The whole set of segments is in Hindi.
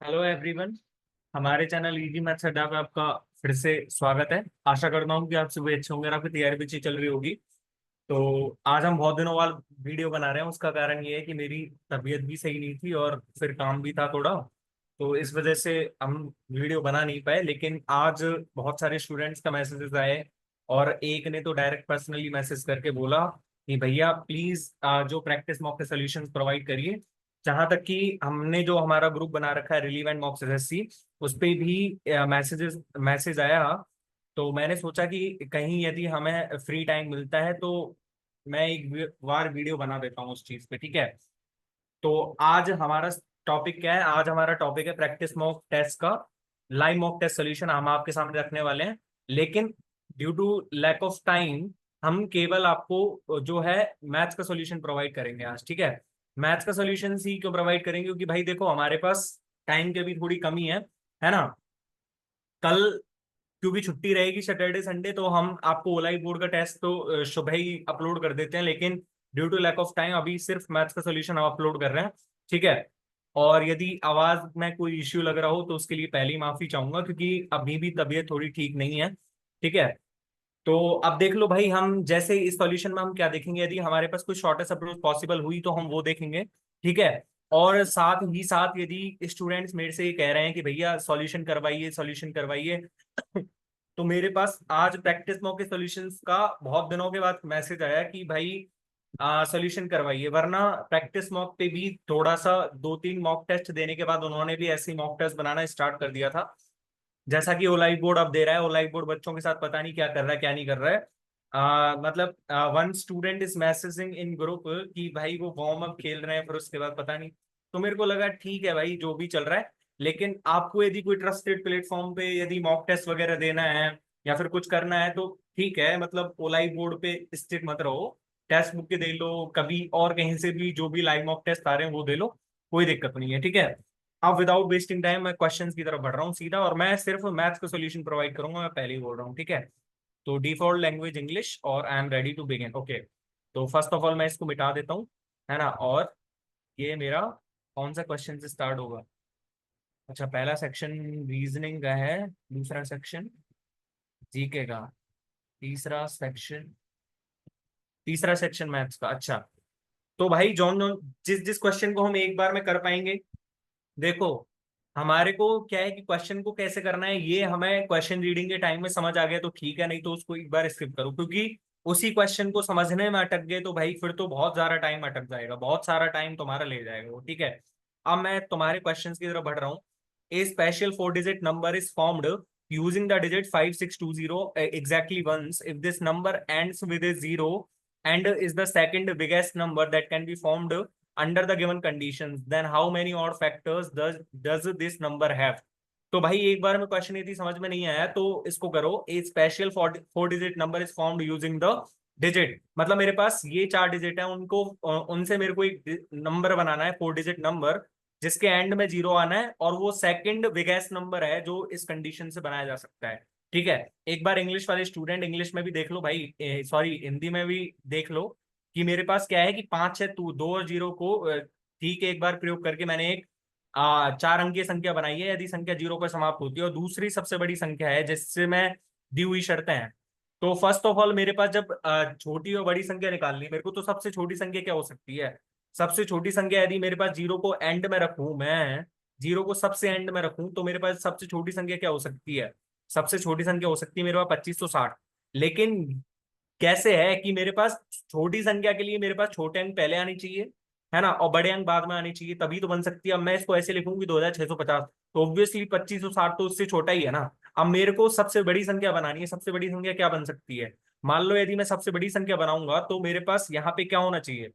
Hello everyone. हमारे चैनल इजी मैथ्स अड्डा पे आपका फिर से स्वागत है। आशा करता हूँ कि आप सभी अच्छे होंगे और आपकी तैयारी भी अच्छी चल रही होगी। तो आज हम बहुत दिनों बाद वीडियो बना रहे हैं। उसका कारण ये है कि मेरी तबीयत भी सही नहीं थी और फिर काम भी था थोड़ा। तो इस वजह से हम वीडियो बना नहीं पाए, लेकिन आज बहुत सारे स्टूडेंट्स का मैसेजेस आए और एक ने तो डायरेक्ट पर्सनली मैसेज करके बोला कि भैया प्लीज जो प्रैक्टिस मॉक के सोल्यूशंस प्रोवाइड करिए। जहां तक कि हमने जो हमारा ग्रुप बना रखा है रिलीवेंट मॉक्स एसएससी, उस पे भी मैसेज आया। तो मैंने सोचा कि कहीं यदि हमें फ्री टाइम मिलता है तो मैं एक बार वीडियो बना देता हूँ उस चीज पे, ठीक है। तो आज हमारा टॉपिक क्या है? आज हमारा टॉपिक है प्रैक्टिस मॉक टेस्ट का लाइव मॉक टेस्ट सोल्यूशन हम आपके सामने रखने वाले हैं। लेकिन due to lack of time हम केवल आपको जो है मैथ्स का सॉल्यूशन प्रोवाइड करेंगे आज, ठीक है। मैथ्स का सॉल्यूशन ही क्यों प्रोवाइड करेंगे? क्योंकि भाई देखो हमारे पास टाइम की भी थोड़ी कमी है ना। कल क्योंकि छुट्टी रहेगी सैटरडे संडे, तो हम आपको ओलाई बोर्ड का टेस्ट तो सुबह ही अपलोड कर देते हैं, लेकिन due to lack of time अभी सिर्फ मैथ्स का सॉल्यूशन हम अपलोड कर रहे हैं, ठीक है। और यदि आवाज में कोई इश्यू लग रहा हो तो उसके लिए पहले ही माफी चाहूंगा, क्योंकि अभी भी तबीयत थोड़ी ठीक नहीं है, ठीक है। तो अब देख लो भाई, हम जैसे इस सॉल्यूशन में हम क्या देखेंगे, यदि हमारे पास कोई शॉर्टेस्ट अप्रोच पॉसिबल हुई तो हम वो देखेंगे, ठीक है। और साथ ही साथ यदि स्टूडेंट्स मेरे से ये कह रहे हैं कि भैया सॉल्यूशन करवाइए सॉल्यूशन करवाइए तो मेरे पास आज प्रैक्टिस मॉक के सॉल्यूशंस का बहुत दिनों के बाद मैसेज आया कि भाई सॉल्यूशन करवाइए। वरना प्रैक्टिस मॉक पे भी थोड़ा सा दो तीन मॉक टेस्ट देने के बाद उन्होंने भी ऐसे मॉक टेस्ट बनाना स्टार्ट कर दिया था, जैसा कि ओलाइव बोर्ड अब दे रहा है। ओलाइव बोर्ड बच्चों के साथ पता नहीं क्या कर रहा है क्या नहीं कर रहा है। मतलब one student is messaging in group कि भाई वो वार्म अप खेल रहे हैं, फिर उसके बाद पता नहीं। तो मेरे को लगा ठीक है भाई जो भी चल रहा है, लेकिन आपको यदि कोई ट्रस्टेड प्लेटफॉर्म पे यदि मॉक टेस्ट वगैरह देना है या फिर कुछ करना है तो ठीक है। मतलब ओलाइव बोर्ड पे स्टिक मत रहो, टेक्स्ट बुक के दे लो कभी, और कहीं से भी जो भी लाइव मॉक टेस्ट आ रहे हैं वो दे लो, कोई दिक्कत नहीं है, ठीक है। अब विदाउट वेस्टिंग टाइम मैं क्वेश्चंस की तरफ बढ़ रहा हूँ सीधा, और मैं सिर्फ मैथ्स का सॉल्यूशन प्रोवाइड करूंगा, मैं पहले ही बोल रहा हूँ, ठीक है। तो डिफॉल्ट लैंग्वेज इंग्लिश और I am ready to begin, okay. तो फर्स्ट ऑफ ऑल मैं इसको मिटा देता हूँ, है ना। और ये मेरा कौन सा क्वेश्चन से स्टार्ट होगा? अच्छा, पहला सेक्शन रीजनिंग का है, दूसरा सेक्शन जीके का, तीसरा सेक्शन तीसरा सेक्शन मैथ्स का। अच्छा, तो भाई जॉन जॉन जिस जिस क्वेश्चन को हम एक बार में कर पाएंगे, देखो हमारे को क्या है कि क्वेश्चन को कैसे करना है ये हमें क्वेश्चन रीडिंग के टाइम में समझ आ गया तो ठीक है, नहीं तो उसको एक बार स्किप करो, क्योंकि उसी क्वेश्चन को समझने में अटक गए तो भाई फिर तो बहुत सारा टाइम अटक जाएगा, बहुत सारा टाइम तुम्हारा ले जाएगा वो, ठीक है। अब मैं तुम्हारे क्वेश्चंस की तरफ बढ़ रहा हूँ। A special four digit number is formed using the digit 5620 exactly once if this number ends with a zero and is the second biggest number that can be formed under the given conditions, then how many odd factors does this number have? तो भाई एक बार में क्वेश्चन यदि समझ में नहीं आया तो इसको करो। A special four digit number is formed using the digit, मतलब मेरे पास ये चार डिजिट है, उनको उनसे मेरे को एक नंबर बनाना है, फोर डिजिट नंबर, जिसके एंड में जीरो आना है, और वो सेकंड बिगेस्ट नंबर है जो इस कंडीशन से बनाया जा सकता है, ठीक है। एक बार इंग्लिश वाले स्टूडेंट इंग्लिश में भी देख लो भाई, सॉरी हिंदी में भी देख लो कि मेरे पास क्या है कि पांच है, तू दो और जीरो को ठीक है एक बार प्रयोग करके मैंने एक चार अंकीय संख्या बनाई है यदि संख्या जीरो पर समाप्त होती है, और दूसरी सबसे बड़ी संख्या है जिससे मैं दी हुई शर्तें हैं। तो फर्स्ट ऑफ ऑल मेरे पास जब छोटी और बड़ी संख्या निकालनी है मेरे को, तो सबसे छोटी संख्या क्या हो सकती है? सबसे छोटी संख्या यदि मेरे पास जीरो को एंड में रखूं, मैं जीरो को सबसे एंड में रखूं, तो मेरे पास सबसे छोटी संख्या क्या हो सकती है? सबसे छोटी संख्या हो सकती है मेरे पास 2560। लेकिन कैसे है कि मेरे पास छोटी संख्या के लिए मेरे पास छोटे अंक पहले आने चाहिए, है ना, और बड़े अंक बाद में आने चाहिए, तभी तो बन सकती है। अब मैं इसको ऐसे लिखूंगी 2650, तो ऑब्वियसली 2560 तो उससे छोटा ही है ना। अब मेरे को सबसे बड़ी संख्या बनानी है, सबसे बड़ी संख्या क्या बन सकती है? मान लो यदि मैं सबसे बड़ी संख्या बनाऊंगा तो मेरे पास यहाँ पे क्या होना चाहिए?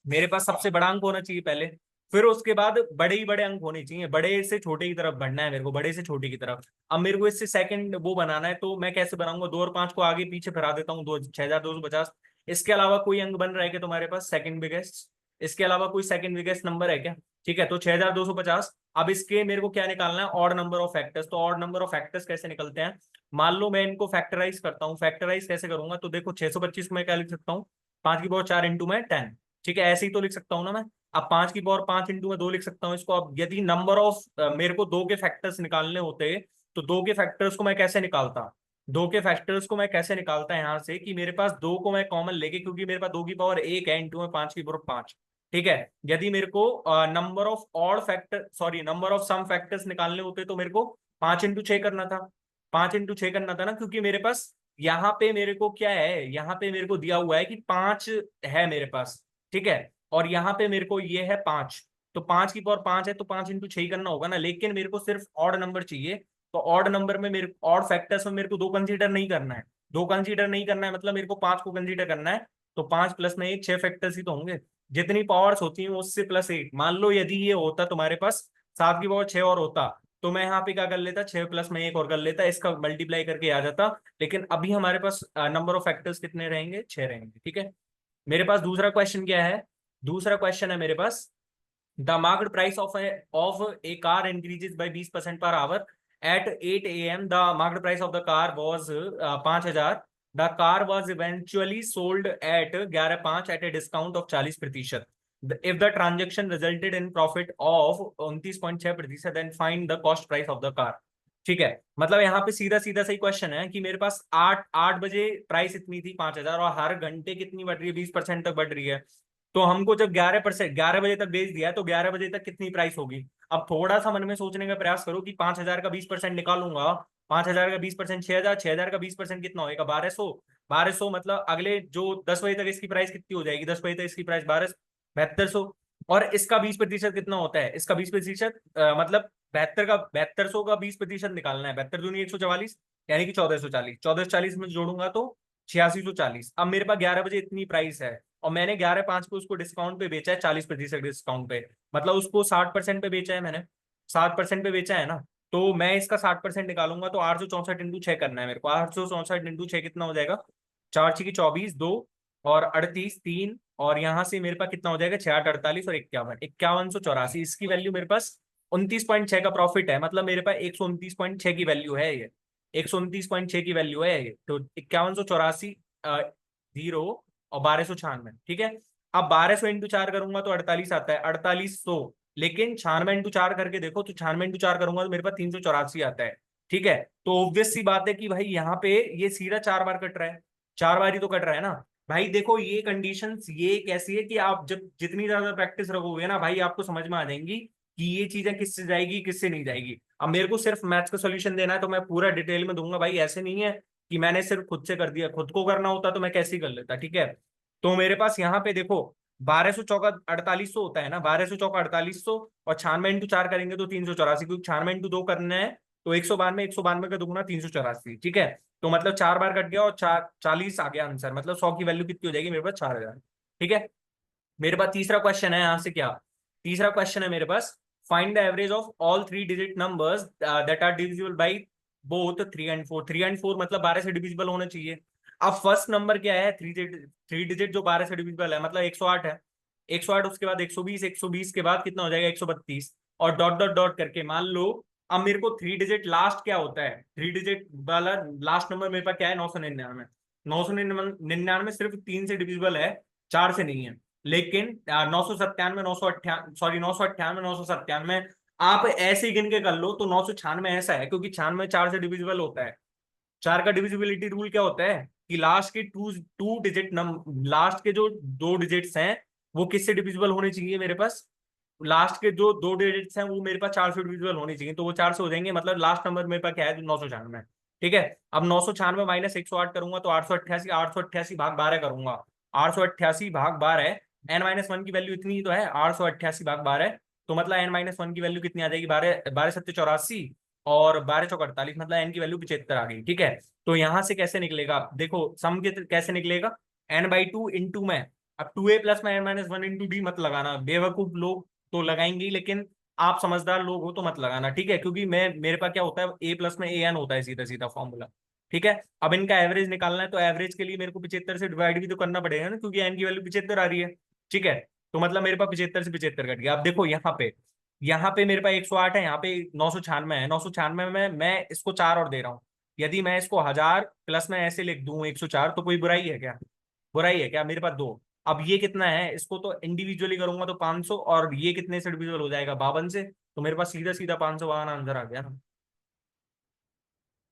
मेरे पास सबसे बड़ा अंक होना चाहिए पहले, फिर उसके बाद बड़े ही बड़े अंक होने चाहिए, बड़े से छोटे की तरफ बढ़ना है मेरे को, बड़े से छोटे की तरफ। अब मेरे को इससे सेकंड वो बनाना है, तो मैं कैसे बनाऊंगा? दो और पांच को आगे पीछे फिरा देता हूँ, दो 6250। इसके अलावा कोई अंक बन रहा है क्या तुम्हारे पास सेकंड बिगेस्ट? इसके अलावा कोई सेकंड बिगेस्ट नंबर है क्या? ठीक है, तो 6250। अब इसके मेरे को क्या निकालना है? Odd number of factors. तो ऑड नंबर ऑफ फैक्टर्स कैसे निकलते हैं? मान लो मैं इनको फैक्टराइज करता हूँ, फैक्टराइज कैसे करूंगा? तो देखो 625 को मैं क्या लिख सकता हूँ? 5 की पावर 4 इंटू में 10, ठीक है, ऐसे ही तो लिख सकता हूँ ना मैं। अब 5 की पावर 5 इंटू में 2 लिख सकता हूँ इसको। अब यदि नंबर ऑफ मेरे को 2 के फैक्टर्स निकालने होते तो 2 के फैक्टर्स को मैं कैसे निकालता, 2 के फैक्टर्स को मैं कैसे निकालता यहाँ से कि मेरे पास 2 को मैं कॉमन लेके, क्योंकि मेरे पास 2 की पावर 1 है इंटू में 5 की पावर 5। ठीक है, यदि मेरे को number of odd factor, sorry number of sum factors निकालने होते तो मेरे को 5 इंटू 6 करना था, 5 इंटू 6 करना था ना, क्योंकि मेरे पास यहाँ पे मेरे को क्या है, यहाँ पे मेरे को दिया हुआ है कि 5 है मेरे पास। ठीक है, और यहाँ पे मेरे को ये है 5, तो 5 की पावर 5 है तो 5 इंटू 6 ही करना होगा ना। लेकिन मेरे को सिर्फ ऑड नंबर चाहिए, तो ऑड नंबर में मेरे ऑड फैक्टर्स में मेरे को 2 कंसीडर नहीं करना है, 2 कंसीडर नहीं करना है मतलब मेरे को 5 को कंसीडर करना है। तो 5 प्लस में 1, 6 फैक्टर्स ही तो होंगे, जितनी पावर्स होती हैं उससे प्लस 8। मान लो यदि ये होता तुम्हारे पास 7 की पावर 6 और होता, तो मैं यहाँ पे क्या कर लेता, 6 प्लस में 1 और कर लेता, इसका मल्टीप्लाई करके आ जाता। लेकिन अभी हमारे पास नंबर ऑफ फैक्टर्स कितने रहेंगे, 6 रहेंगे। ठीक है, मेरे पास दूसरा क्वेश्चन क्या है, दूसरा क्वेश्चन है मेरे पास, the market price of a car increases by 20% per hour at 8 AM। The market price of the car was 5,000। The car was eventually sold at 11,500 at a discount of 40%। If the transaction resulted in profit of 29.6%, then find the cost price of the car. ठीक है, मतलब यहाँ पे सीधा सीधा सही क्वेश्चन है कि मेरे पास 8 बजे प्राइस इतनी थी 5,000, और हर घंटे कितनी बढ़ रही है, 20% तक बढ़ रही है। तो हमको जब 11%, 11 बजे तक बेच दिया है तो 11 बजे तक कितनी प्राइस होगी। अब थोड़ा सा मन में सोचने का प्रयास करो कि 5,000 का 20% निकालूंगा, 5,000 का 20%, 6,000, 6,000 का 20% कितना होगा, 1200। 1200 मतलब अगले जो 10 बजे तक इसकी प्राइस कितनी हो जाएगी, 10 बजे तक इसकी प्राइस 7200। और इसका 20% कितना होता है, इसका 20% मतलब 7200 का 20% निकालना है, 72 दूनी 144, यानी कि 1440। 1440 में जोड़ूंगा तो 8640। अब मेरे पास 11 बजे इतनी प्राइस है, और मैंने 11,500 को उसको डिस्काउंट पे बेचा है, 40% डिस्काउंट पे, मतलब उसको 60% पे बेचा है मैंने, 60% पे बेचा है ना। तो मैं इसका 60% निकालूंगा तो 864 इंटू 6 करना है मेरे को। 864 इंटू 6 कितना हो जाएगा, 4 6 की 24, 2 और 38, 3, और यहाँ से मेरे पास कितना हो जाएगा, 6 8 48 और 51, 5184। इसकी वैल्यू मेरे पास 29.6 का प्रॉफिट है, मतलब मेरे पास 129.6 की वैल्यू है ये, 129.6 की वैल्यू है ये। तो 5184 जीरो और 1296। ठीक है, अब 1200 इंटू 4 करूंगा तो 48 आता है, 4800। लेकिन 96 इंटू 4 करके देखो तो 96 इंटू 4 करूंगा तो मेरे पास 384 आता है। ठीक है, तो ऑब्वियस सी बात है कि भाई यहाँ पे ये सीधा 4 बार कट रहा है, 4 बार ही तो कट रहा है ना भाई। देखो ये कंडीशंस ये कैसी है कि आप जब जितनी ज्यादा प्रैक्टिस रखोगे ना भाई, आपको समझ में आ जाएंगी कि ये चीजें किससे जाएगी किससे नहीं जाएगी। अब मेरे को सिर्फ मैथ्स का सॉल्यूशन देना है तो मैं पूरा डिटेल में दूंगा भाई, ऐसे नहीं है कि मैंने सिर्फ खुद से कर दिया, खुद को करना होता तो मैं कैसे ही कर लेता। ठीक है, तो मेरे पास यहाँ पे देखो 1200 चौका 4800 होता है ना, 1200 चौका 4800, और 96 इंटू 4 करेंगे तो 384, क्योंकि 96 इंटू 2 करना है तो 192, 192 का दुगना 384। ठीक है, तो मतलब 4 बार कट गया और 40 आ गया आंसर, मतलब 100 की वैल्यू कितनी हो जाएगी मेरे पास, 4,000। ठीक है, मेरे पास तीसरा क्वेश्चन है यहाँ से क्या, तीसरा क्वेश्चन है मेरे पास, find the average of all 3 digit numbers that are divisible by both 3 and 4। 3 and 4 मतलब 12 से डिविजिबल होना चाहिए। अब फर्स्ट नंबर क्या है, 3 डिजिट जो 12 से डिविजिबल है, मतलब 108 है, 108, उसके बाद 120, 120 के बाद कितना हो जाएगा, 132, और डॉट डॉट डॉट करके मान लो। अब मेरे को 3 डिजिट लास्ट क्या होता है, 3 डिजिट वाला लास्ट नंबर मेरे पास क्या है, 999। 999 सिर्फ 3 से डिविजिबल है, 4 से नहीं है। लेकिन 997, 998, सॉरी 998, 997 आप ऐसे ही गिन के कर लो तो 996 ऐसा है, क्योंकि 96 4 से डिविजिबल होता है। 4 का डिविजिबिलिटी रूल क्या होता है कि लास्ट के टू टू डिजिट लास्ट के जो 2 डिजिट्स हैं वो किससे डिविजिबल होने चाहिए मेरे पास, लास्ट के जो 2 डिजिट्स हैं वो मेरे पास 4 से डिविजिबल होने चाहिए, तो वो 4 से हो जाएंगे, मतलब लास्ट नंबर मेरे पास क्या है, 996। ठीक है, अब 996 माइनस 108 करूंगा तो 888, 888 भाग 12 करूंगा, 888 भाग 12, n-1 की वैल्यू इतनी ही तो है, 888 भाग 12, तो मतलब n-1 की वैल्यू कितनी आ जाएगी, 12, 12 7 84, और 12 4 48, मतलब एन की वैल्यू 75 आ गई। ठीक है, तो यहां से कैसे निकलेगा, देखो सम के कैसे निकलेगा, n/2 इंटू में, अब 2a प्लस में n-1 इंटू डी मत लगाना, बेवकूफ लोग तो लगाएंगे ही, लेकिन आप समझदार लोग हो तो मत लगाना। ठीक है, क्योंकि मैं मेरे पास क्या होता है, a प्लस में an होता है, सीधा सीधा फॉर्मूला। ठीक है, अब इनका एवरेज निकालना है तो एवरेज के लिए मेरे को 75 से डिवाइड भी तो करना पड़ेगा ना, क्योंकि n की वैल्यू 75 आ रही है। ठीक है, तो मतलब मेरे पास 75 से 75 कट गया। अब देखो यहाँ पे मेरे पास 108 है, यहाँ पे 996 है, 996 में मैं इसको 4 और दे रहा हूँ। यदि मैं इसको 1000 प्लस में ऐसे लिख दूं 104, तो कोई बुराई है क्या, बुराई है क्या, मेरे पास 2, अब ये कितना है, इसको तो इंडिविजुअली करूंगा तो 500, और ये कितने से डिविजिबल हो जाएगा, 52 से। तो मेरे पास सीधा सीधा 552 आंसर आ गया ना।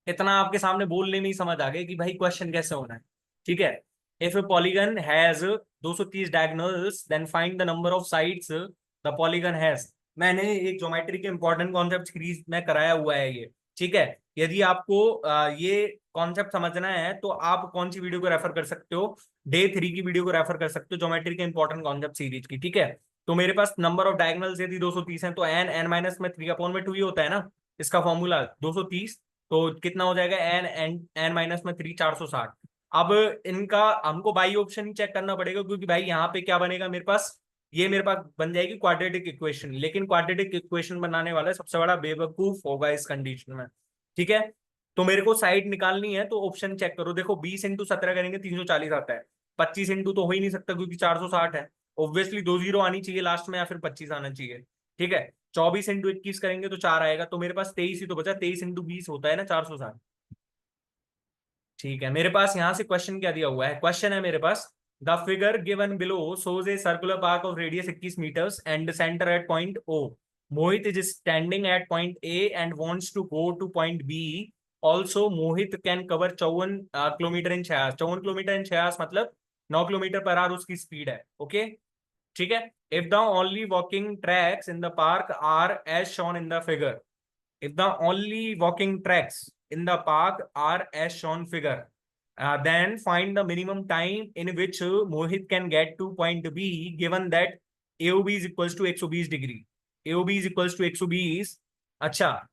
इतना आपके सामने बोलने में ही समझ आ गया कि भाई क्वेश्चन कैसे होना है। ठीक है। If a polygon has 230 diagonals then find the number of sides the polygon has. मैंने एक ज्योमेट्री के इंपॉर्टेंट कॉन्सेप्ट सीरीज में कराया हुआ है ये। ठीक है। यदि आपको ये कॉन्सेप्ट समझना है तो आप कौन सी वीडियो को रेफर कर सकते हो, डे 3 की वीडियो को रेफर कर सकते हो, ज्योमेट्री के इंपॉर्टेंट कॉन्सेप्ट सीरीज की। ठीक है। तो मेरे पास नंबर ऑफ डायगोनल्स यदि 230 है तो एन एन माइनस में 3/2 ही होता है ना, इसका फॉर्मूला 230। तो कितना हो जाएगा, एन एन एन माइनस में 3, 460। अब इनका हमको बाई ऑप्शन ही चेक करना पड़ेगा, क्योंकि भाई यहाँ पे क्या बनेगा मेरे पास, ये मेरे पास बन जाएगी क्वाड्रेटिक इक्वेशन, लेकिन क्वाड्रेटिक इक्वेशन बनाने वाला सबसे बड़ा बेवकूफ होगा इस कंडीशन में। ठीक है। तो मेरे को साइड निकालनी है तो ऑप्शन चेक करो, देखो 20 × 17 करेंगे 340 आता है, 25 इंटू तो हो ही नहीं सकता क्योंकि 460 है, ऑब्वियसली 2 जीरो आनी चाहिए लास्ट में या फिर 25 आना चाहिए। ठीक है। 24 × 21 करेंगे तो 4 आएगा, तो मेरे पास 23 ही तो बचा, 23 × 20 होता है ना 460। ठीक है। मेरे पास यहां से क्वेश्चन क्या दिया हुआ है, क्वेश्चन है मेरे पास, the figure given below shows a circular arc of radius 21 meters and center at point O. Mohit is standing at point A and wants to go to point B. Also, Mohit can cover 54 kilometre in 6 hours। 54 kilometre in 6 hours मतलब 9 किलोमीटर पर आवर उसकी स्पीड है। ओके। ठीक है। If the only walking tracks in the park are as shown in the figure, if the only walking tracks in the park are as shown figure, then find the minimum time in which Mohit can get to point B, given that AOB is equals to 120 degree. AOB is equals to 120। अच्छा,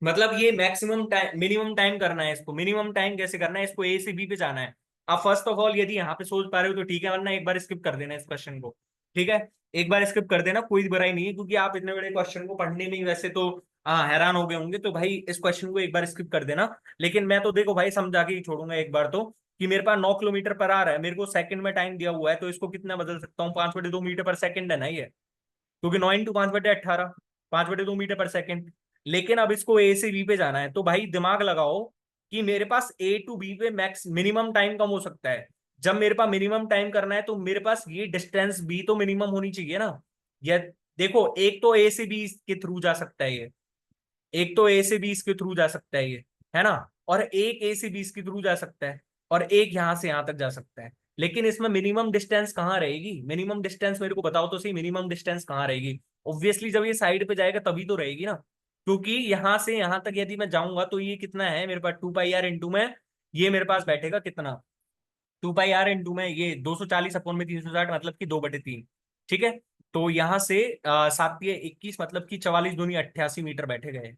मतलब ये मैक्सिमम टाइम मिनिमम टाइम करना है इसको। मिनिमम टाइम कैसे करना है, इसको ए से बी पे जाना है। अब फर्स्ट ऑफ ऑल यदि यहाँ पे सोच पा रहे हो तो ठीक है, वरना एक बार स्किप कर देना इस क्वेश्चन को। ठीक है। एक बार स्किप कर देना, कोई बुराई नहीं है, क्योंकि आप इतने बड़े क्वेश्चन को पढ़ने में ही वैसे तो हैरान हो गए होंगे, तो भाई इस क्वेश्चन को एक बार स्किप कर देना। लेकिन मैं तो देखो भाई समझा के ही छोड़ूंगा एक बार तो, कि मेरे पास 9 किलोमीटर पर आ रहा है, मेरे को सेकंड में टाइम दिया हुआ है, तो इसको कितना बदल सकता हूँ, 5/2 मीटर पर सेकंड है ना ये, क्योंकि 9 × 5/18, 5/2 मीटर पर सेकंड। लेकिन अब इसको ए से बी पे जाना है, तो भाई दिमाग लगाओ कि मेरे पास ए टू बी पे मैक्स मिनिमम टाइम कम हो सकता है। जब मेरे पास मिनिमम टाइम करना है तो मेरे पास ये डिस्टेंस बी तो मिनिमम होनी चाहिए ना। या देखो, एक तो ए से बी के थ्रू जा सकता है ये, एक तो ए से बी इसके थ्रू जा सकता है ये, है ना, और एक ए से बी इसके थ्रू जा सकता है, और एक यहां से यहां तक जा सकता है। लेकिन इसमें मिनिमम डिस्टेंस कहाँ रहेगी, मिनिमम डिस्टेंस मेरे को बताओ तो सही, मिनिमम डिस्टेंस कहाँ रहेगी। ऑब्वियसली जब ये साइड पे जाएगा तभी तो रहेगी ना, क्योंकि यहां से यहां तक यदि मैं जाऊंगा तो ये कितना है मेरे पास, 2πr इंटू में, ये मेरे पास बैठेगा कितना, 2πr इंटू में ये 240/360, मतलब कि 2/3। ठीक है। तो यहां से 7×21 मतलब कि 44×2 88 मीटर बैठे गए।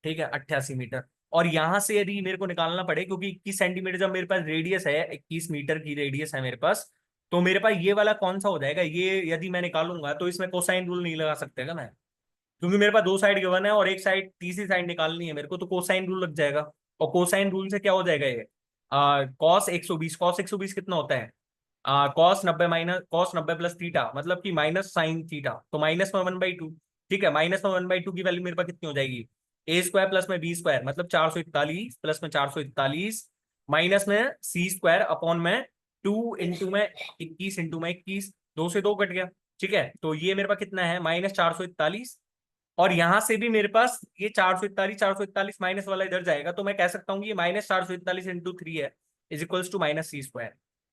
ठीक है, 88 मीटर। और यहां से यदि मेरे को निकालना पड़े, क्योंकि 21 सेंटीमीटर जब मेरे पास रेडियस है, 21 मीटर की रेडियस है मेरे पास, तो मेरे पास ये वाला कौन सा हो जाएगा, ये यदि मैं निकालूंगा तो इसमें कोसाइन रूल नहीं लगा सकते क्या मैं, क्योंकि मेरे पास दो साइड गिवन है और एक साइड, तीसरी साइड निकालनी है मेरे को, तो कोसाइन रूल लग जाएगा। और कोसाइन रूल से क्या हो जाएगा ये, कॉस 120 कितना होता है, कॉस 90 प्लस थीटा, मतलब कि माइनस साइन थीटा, तो माइनस में 1/2। ठीक है। माइनस में 1/2 की वैल्यू मेरे पास कितनी हो जाएगी, a² प्लस में b² मतलब 441 प्लस में 441, माइनस में c² अपॉन में 2 इंटू में 21 2 से 2 कट गया। ठीक है। तो ये मेरे पास कितना है, -441। और यहां से भी मेरे पास ये 441 माइनस वाला इधर जाएगा, तो मैं कह सकता हूँ कि ये -441 × 3 है, इज इक्वल्स टू -c²।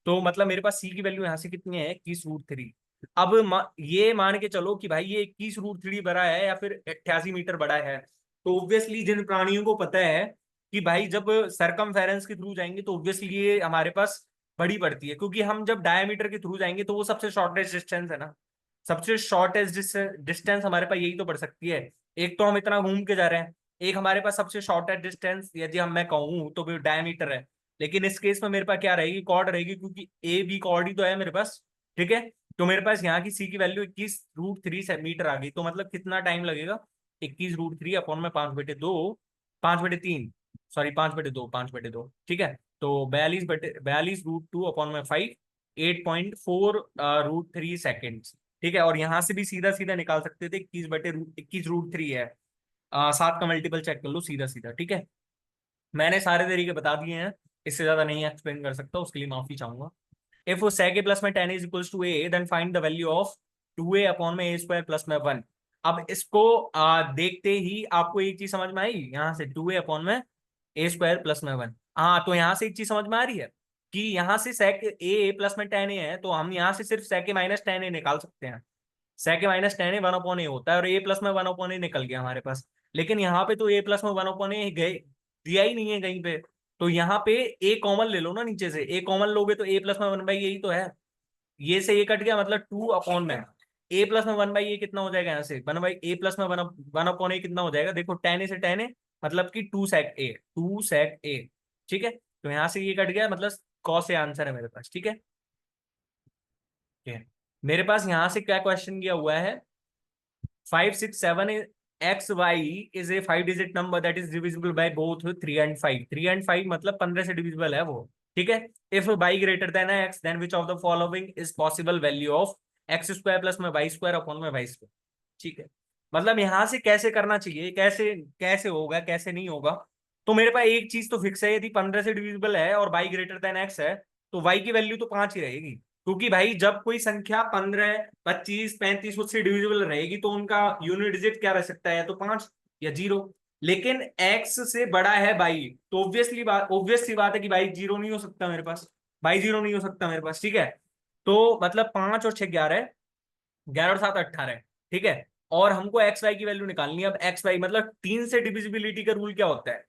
तो मतलब मेरे पास सी की वैल्यू यहाँ से कितनी है, 21√3। अब ये मान के चलो कि भाई ये 21√3 बड़ा है या फिर 88 मीटर बड़ा है, तो ऑब्वियसली जिन प्राणियों को पता है कि भाई जब सरकमफेरेंस के थ्रू जाएंगे तो ऑब्वियसली ये हमारे पास बड़ी पड़ती है, क्योंकि हम जब डायमीटर के थ्रू जाएंगे तो वो सबसे शॉर्टेस्ट डिस्टेंस है ना, सबसे शॉर्टेस्ट डिस्टेंस हमारे पास यही तो पड़ सकती है। एक तो हम इतना घूम के जा रहे हैं, एक हमारे पास सबसे शॉर्टेस्ट डिस्टेंस यदि हम मैं कहूँ तो भी डायमीटर है, लेकिन इस केस में मेरे पास क्या रहेगी, कॉर्ड रहेगी, क्योंकि ए बी कॉर्ड ही तो है मेरे पास। ठीक है। तो मेरे पास यहाँ की सी की वैल्यू 21√3 मीटर आ गई, तो मतलब कितना टाइम लगेगा, 21√3 अपॉन में 5/2, 5/3, सॉरी 5/2, 5/2। ठीक है। तो 42/42 अपॉन में 5, 8.4√3 सेकेंड। ठीक है। और यहां से भी सीधा सीधा निकाल सकते थे, 21/21√3 है, 7 का मल्टीपल चेक कर लो सीधा सीधा। ठीक है। मैंने सारे तरीके बता दिए हैं, इससे ज्यादा नहीं एक्सप्लेन कर सकता, उसके लिए माफी चाहूंगा। इफ sec a प्लस में 10 is equals to a, then find the value of 2a upon में a स्क्वायर प्लस में 1। अब इसको देखते ही आपको एक चीज समझ में आई, यहाँ से 2a अपॉन में a स्क्वायर प्लस में 1। हाँ, तो यहाँ से एक चीज समझ में आ रही है कि यहाँ से sec a प्लस में 10a है, तो हम यहाँ से सिर्फ sec a माइनस 10a निकाल सकते हैं। sec a minus 10a 1 upon a होता है, और a प्लस में 1 अपॉन a निकल गया हमारे पास। लेकिन यहाँ पे तो a प्लस में 1 अपॉन a गए दिया ही नहीं है कहीं पे, तो यहाँ पे a कॉमन ले लो ना, नीचे से a कॉमन लोगे तो a प्लस में 1 बाई यही तो है, ये से ये कट गया, मतलब 2 अपॉन में a प्लस में 1 बाई ए कितना हो जाएगा, यहाँ से 1 बाई a प्लस में 1 अपॉन ए कितना हो जाएगा, देखो 10a से 10a मतलब कि 2 sec a। ठीक है, तो यहाँ से ये कट गया, मतलब कॉस ए आंसर है मेरे पास। ठीक है, मेरे पास यहाँ से क्या क्वेश्चन किया हुआ है, 5 6 7 x y is a 5 digit number that is divisible by both 3 and 5। 3 and 5 मतलब 15 से डिविजिबल है वो। ठीक है, if y greater than x then which of the following is possible value of x square plus में वाई स्क्वायर अपॉन में वाई स्क्वायर। ठीक है, मतलब यहां से कैसे करना चाहिए, कैसे कैसे होगा कैसे नहीं होगा। तो मेरे पास एक चीज तो फिक्स है, यदि 15 से डिविजिबल है और बाई ग्रेटर देन एक्स है, तो वाई की वैल्यू तो 5 ही रहेगी, क्योंकि भाई जब कोई संख्या 15 25 35 उससे डिविजिबल रहेगी तो उनका यूनिट डिजिट क्या रह सकता है, तो 5 या 0। लेकिन x से बड़ा है बाई, तो ऑब्वियस सी बात है कि बाई 0 नहीं हो सकता मेरे पास, बाई 0 नहीं हो सकता मेरे पास। ठीक है, तो मतलब 5 और 6 11, 11 और 7 18। ठीक है, और हमको एक्स वाई की वैल्यू निकालनी है। अब एक्स वाई मतलब 3 से डिविजिबिलिटी का रूल क्या होता है,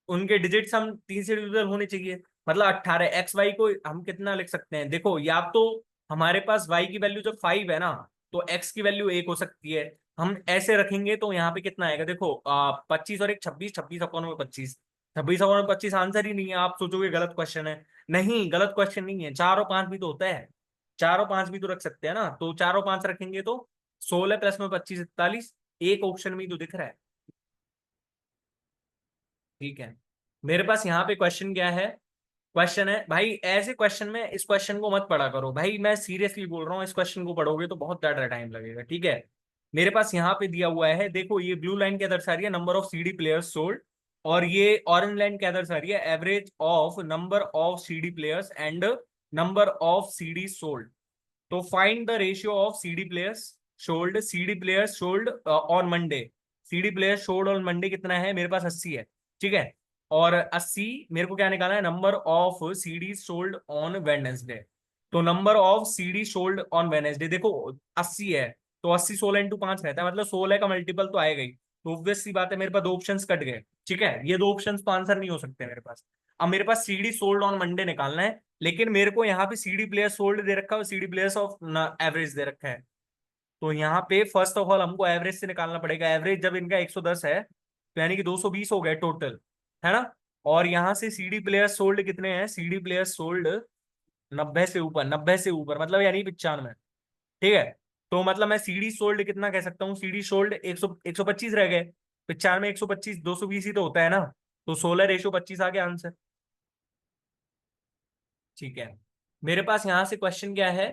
उनके डिजिट्स हम 3 से डिविजिबल होने चाहिए, मतलब 18। एक्स वाई को हम कितना लिख सकते हैं, देखो या तो हमारे पास वाई की वैल्यू जब 5 है ना, तो एक्स की वैल्यू 1 हो सकती है। हम ऐसे रखेंगे तो यहाँ पे कितना आएगा, देखो 25 और 1 26, 26 अपॉन में 25, 26 अपॉन में 25 आंसर ही नहीं है। आप सोचोगे गलत क्वेश्चन है, नहीं गलत क्वेश्चन नहीं है, 4 और 5 भी तो होता है, 4 और 5 भी तो रख सकते हैं ना, तो 4 और 5 रखेंगे तो 16 प्लस में 25 41, एक ऑप्शन में ही तो दिख रहा है। ठीक है, मेरे पास यहाँ पे क्वेश्चन क्या है, क्वेश्चन है भाई, ऐसे क्वेश्चन में इस क्वेश्चन को मत पढ़ा करो भाई, मैं सीरियसली बोल रहा हूँ, इस क्वेश्चन को पढ़ोगे तो बहुत ज्यादा टाइम लगेगा। ठीक है, मेरे पास यहाँ पे दिया हुआ है, देखो ये ब्लू लाइन क्या दर्शा रही है, number of CD players sold, और ये ऑरेंज लाइन क्या दर्शा रही है, average of number of CD players and number of CD sold. तो find the ratio of CD players sold on Monday. CD players sold on Monday कितना है, मेरे पास 80 है। ठीक है, और 80 मेरे को क्या निकालना है, number of CD sold on Wednesday. तो number of CD sold on Wednesday, देखो 80 है, तो 80 16 इंटू 5 रहता है, मतलब 16 का मल्टीपल तो आएगा ही, तो ऑब्वियस सी बात है मेरे पास दो ऑप्शंस कट गए। ठीक है, ये दो ऑप्शंस तो आंसर नहीं हो सकते मेरे पास। अब मेरे पास सीडी सोल्ड ऑन मंडे निकालना है, लेकिन मेरे को यहाँ पे सीडी प्लेयर सोल्ड दे रखा है और सीडी प्लेयर्स ऑफ एवरेज दे रखा है। तो यहाँ पे फर्स्ट ऑफ ऑल हमको एवरेज से निकालना पड़ेगा, एवरेज जब इनका 110 है तो यानी कि 220 हो गए टोटल, है ना। और यहाँ से सीडी प्लेयर सोल्ड कितने हैं, सीडी प्लेयर सोल्ड 90 से ऊपर, 90 से ऊपर मतलब यानी 95। ठीक है, तो मतलब मैं सीडी सोल्ड कितना कह सकता हूँ, सीडी सोल्ड 125 रह गए, 95 125 220 ही तो होता है ना, तो 16:25 आ गया आंसर। ठीक है, मेरे पास यहाँ से क्वेश्चन क्या है,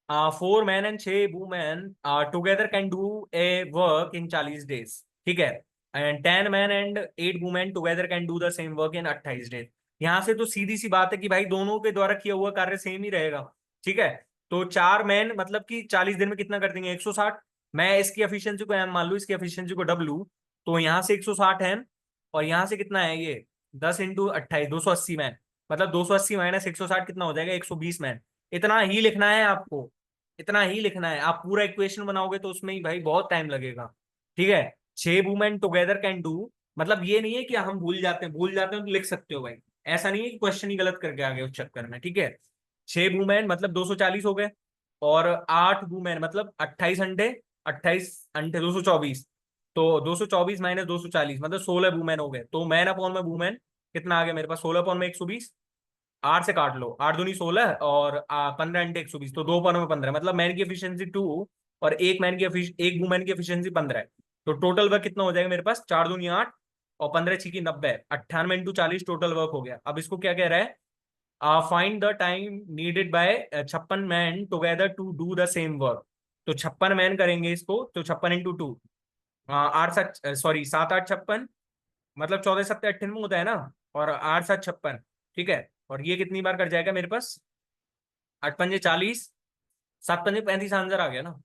4 man and 6 women together can do a work in 40 days. ठीक है, and 10 man and 8 women together can do the same work in 28 days. यहाँ से तो सीधी सी बात है कि भाई दोनों के द्वारा किया हुआ कार्य सेम ही रहेगा। ठीक है, तो 4 मैन मतलब कि 40 दिन में कितना कर देंगे, 160। मैं इसकी एफिशिएंसी को एम मान लू, इसकी एफिशिएंसी को डब्लू, तो यहाँ से 160 है, और यहाँ से कितना है ये 10 इंटू 28 280 मैन, मतलब 280 माइनस 160 कितना हो जाएगा, 120 मैन। इतना ही लिखना है आपको, इतना ही लिखना है। आप पूरा इक्वेशन बनाओगे तो उसमें ही भाई बहुत टाइम लगेगा। ठीक है, 6 वुमेन टुगेदर कैन डू, मतलब ये नहीं है कि हम भूल जाते हैं तो लिख सकते हो भाई, ऐसा नहीं है कि क्वेश्चन ही गलत करके आ गए उस चक्कर में। ठीक है, 6 वुमेन मतलब 240 हो गए, और 8 वुमेन मतलब 28 अंडे, 28 अंडे 224, तो 224 माइनस 240 मतलब 16 वुमेन हो गए, तो मैन अपॉन में वुमेन कितना आ गया मेरे पास, 16 अपॉन में 120, 8 से काट लो, 8 दूनी 16 और 15 इंटू 120, तो 2 पर में 15, मतलब मैन की एफिशिएंसी 2 और एक वुमेन की एफिशिएंसी 15 है। तो टोटल वर्क कितना हो जाएगा मेरे पास, 4 दूनी 8 और 15 छीकी 90, 98 इंटू 40 टोटल वर्क हो गया। अब इसको क्या कह रहा है, find the time needed by 56 man together to do the same work. तो 56 मैन करेंगे इसको, तो 56 इंटू 2, 8 7 सॉरी 7 8 56, मतलब 14 7 98 होता है ना, और 8 7 56। ठीक है, और ये कितनी बार कर जाएगा मेरे पास, 8 पंजे 40, 7 पंजे 35 आंसर आ गया ना।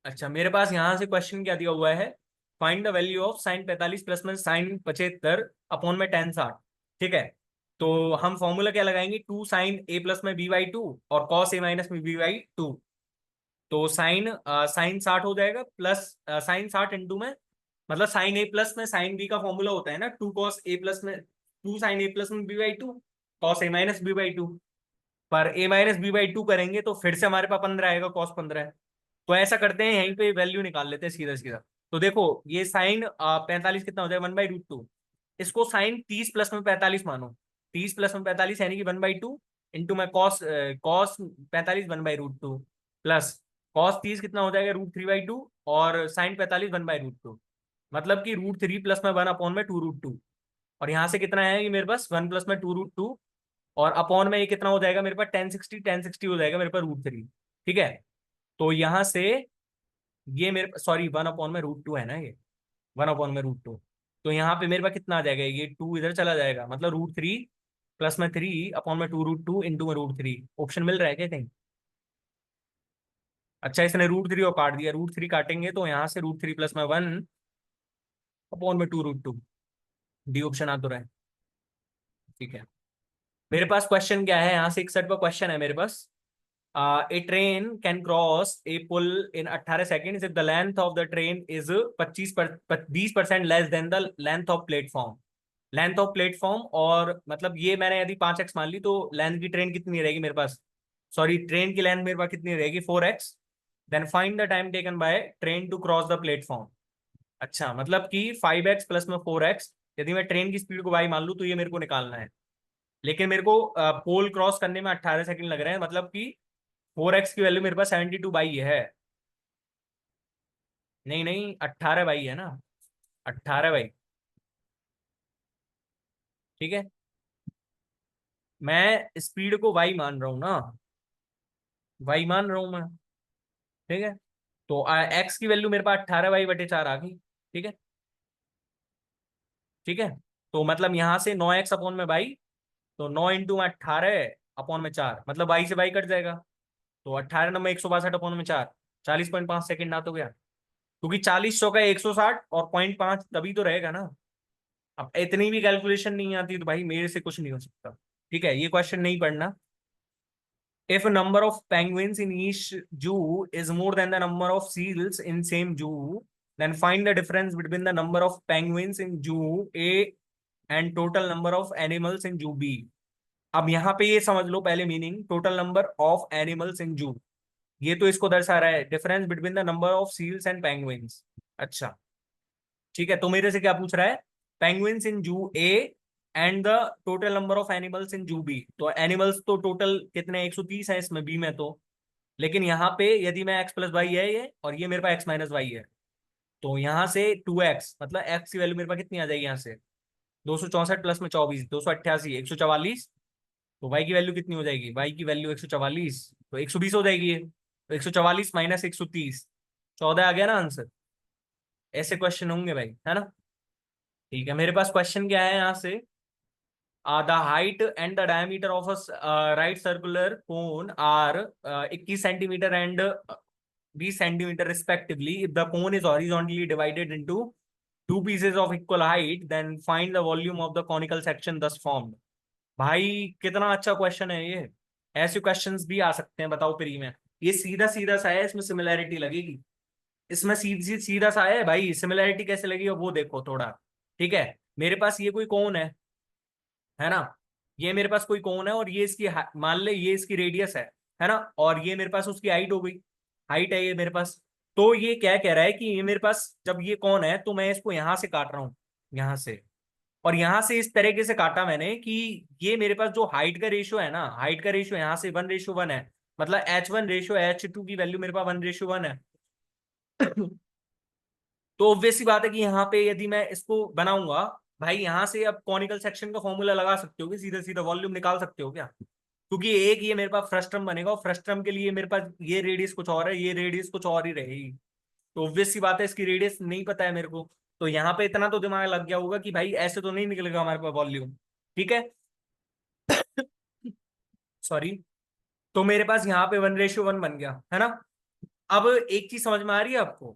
अच्छा, मेरे पास यहां से क्वेश्चन क्या दिया हुआ है, find the value of sine 45 plus में साइन 75 अपॉन में टेन 60। ठीक है, तो हम फॉर्मूला क्या लगाएंगे, टू साइन ए प्लस में बी बाई टू और कॉस ए माइनस में बी बाई टू। तो साइन 60 हो जाएगा प्लस साइन 60 इंटू में, मतलब साइन ए प्लस में साइन बी का फॉर्मूला होता है ना, टू कॉस ए प्लस में, टू साइन ए प्लस में b by two cos a minus b by two. पर a minus b by two करेंगे तो फिर से हमारे पास 15 आएगा, कॉस 15 है। तो ऐसा करते हैं, यहीं पे वैल्यू निकाल लेते हैं सीधा सीधा। तो देखो ये साइन 45 कितना हो जाएगा, 1/√2। इसको साइन 30 प्लस में 45 मानो, 30 प्लस में 45 यानी कि 1/2 इंटू में कॉस कॉस 45 1/√2 प्लस कॉस 30 कितना हो जाएगा, √3/2 और साइन 45 1/√2, मतलब कि √3 प्लस में 1 अपॉन में 2√2। और यहाँ से कितना है, ये मेरे पास 1 प्लस में 2√2 और अपॉन में ये कितना हो जाएगा मेरे पास 1060 हो जाएगा मेरे पास √3। ठीक है, तो यहाँ से ये मेरे, सॉरी 1 अपॉन में √2 है ना ये, 1 अपॉन में √2। तो यहाँ पे मेरे पास कितना आ जाएगा, ये 2 इधर चला जाएगा, मतलब √3 प्लस में 3 अपॉन में 2√2 इंटू में √3। ऑप्शन मिल रहा है क्या कहीं? अच्छा, इसने √3 और काट दिया, √3 काटेंगे तो यहाँ से √3 प्लस में 1 अपॉन में 2√2, डी ऑप्शन आ तो रहा है। ठीक है, मेरे पास क्वेश्चन क्या है, यहाँ से 61 पर क्वेश्चन है मेरे पास। A train can cross a pole in 18 seconds if the length of the train is 20% less than the length of platform. Length of platform, और मतलब ये मैंने यदि 5x मान ली तो लेंथ की ट्रेन कितनी रहेगी मेरे पास, सॉरी ट्रेन की लेंथ मेरे पास कितनी रहेगी 4x। Then find the time taken by train to cross the platform. अच्छा, मतलब कि 5x प्लस में 4x, यदि मैं ट्रेन की स्पीड को y मान लूँ तो ये मेरे को निकालना है। लेकिन मेरे को पोल क्रॉस करने में 18 सेकंड लग रहे हैं, मतलब कि 4x की वैल्यू मेरे पास 72 बाई है। नहीं नहीं, 18 बाई है ना, 18 बाई। ठीक है, मैं स्पीड को y मान रहा हूं ना, y मान रहा हूं मैं। ठीक है, तो x की वैल्यू मेरे पास 18 बाई/4 आ गई। ठीक है, ठीक है, तो मतलब यहाँ से 9x अपॉन में बाई, तो 9 इंटू में 18 अपॉन में 4, मतलब बाई से बाई कट जाएगा। तो 18 नंबर 162 अपॉन में 4, 40.5 सेकंड ना तो गया, क्योंकि 40 100 का 160 और 0.5 तभी तो रहेगा ना। अब इतनी भी कैलकुलेशन नहीं आती तो भाई मेरे से कुछ नहीं हो सकता। ठीक है, ये क्वेश्चन नहीं पढ़ना। If number of penguins in each zoo is more than the number of seals in same zoo, then find the difference between the number of penguins in zoo A and total number of animals in zoo B। अब यहाँ पे ये समझ लो पहले meaning, total number of animals in zoo, ये तो इसको दर्शा रहा है, difference between the number of seals and penguins. अच्छा, ठीक है, तो मेरे से क्या पूछ रहा है, पेंगुइन्स इन जू A and the total number of animals in जू बी। तो एनिमल्स तो टोटल कितने 130 है इसमें बी में तो, लेकिन यहाँ पे यदि मैं x प्लस वाई है ये, और ये मेरे पास x माइनस वाई है, तो यहाँ से 2x, मतलब x की वैल्यू मेरे पास कितनी आ जाएगी यहाँ से, 264 प्लस में 24, 288, 144। तो y की वैल्यू कितनी हो जाएगी, y की वैल्यू 144, तो 120 हो जाएगी ये, तो 144 माइनस 130, 14 आ गया ना आंसर। ऐसे क्वेश्चन होंगे भाई, है ना। ठीक है, मेरे पास क्वेश्चन क्या है यहाँ से, the height and the diameter of a right circular cone are 21 centimetre and 20 centimetre respectively. If the cone is horizontally divided into two pieces of equal height, then find the volume of the conical section thus formed. भाई कितना अच्छा क्वेश्चन है ये, ऐसे क्वेश्चंस भी आ सकते हैं, बताओ प्री में। ये सीधा सीधा सा है, इसमें सिमिलैरिटी लगेगी, इसमें सीधी सीधा सा है भाई, सिमिलैरिटी कैसे लगी वो देखो थोड़ा। ठीक है, मेरे पास ये कोई कौन है ना, ये मेरे पास कोई कौन है और ये इसकी मान ले ये इसकी रेडियस है ना, और ये मेरे पास उसकी हाइट हो गई, हाइट है ये मेरे पास। तो ये क्या कह रहा है कि ये मेरे पास जब ये कौन है तो मैं इसको यहां से काट रहा हूं, यहां से, और यहां से इस तरीके से काटा मैंने कि ये मेरे पास जो हाइट का रेशियो है ना, हाइट का रेशियो यहाँ से 1:1 है, मतलब H1:H2 की वैल्यू मेरे पास 1:1 है। तो ऑब्वियस सी बात है कि यहाँ पे यदि मैं इसको बनाऊंगा, भाई यहाँ से अब कॉनिकल सेक्शन का फॉर्मूला लगा सकते हो कि सीधा सीधा वॉल्यूम निकाल सकते हो क्या, क्योंकि एक ये मेरे पास फ्रस्ट्रम बनेगा और फ्रस्ट्रम के लिए मेरे पास ये रेडियस कुछ और है, ये रेडियस कुछ और ही रहेगी। तो ऑब्वियस सी बात है इसकी रेडियस नहीं पता है मेरे को, तो यहाँ पे इतना तो दिमाग लग गया होगा कि भाई ऐसे तो नहीं निकलेगा हमारे पास वॉल्यूम। ठीक है, सॉरी। तो मेरे पास यहाँ पे 1:1 बन गया है ना। अब एक चीज समझ में आ रही है आपको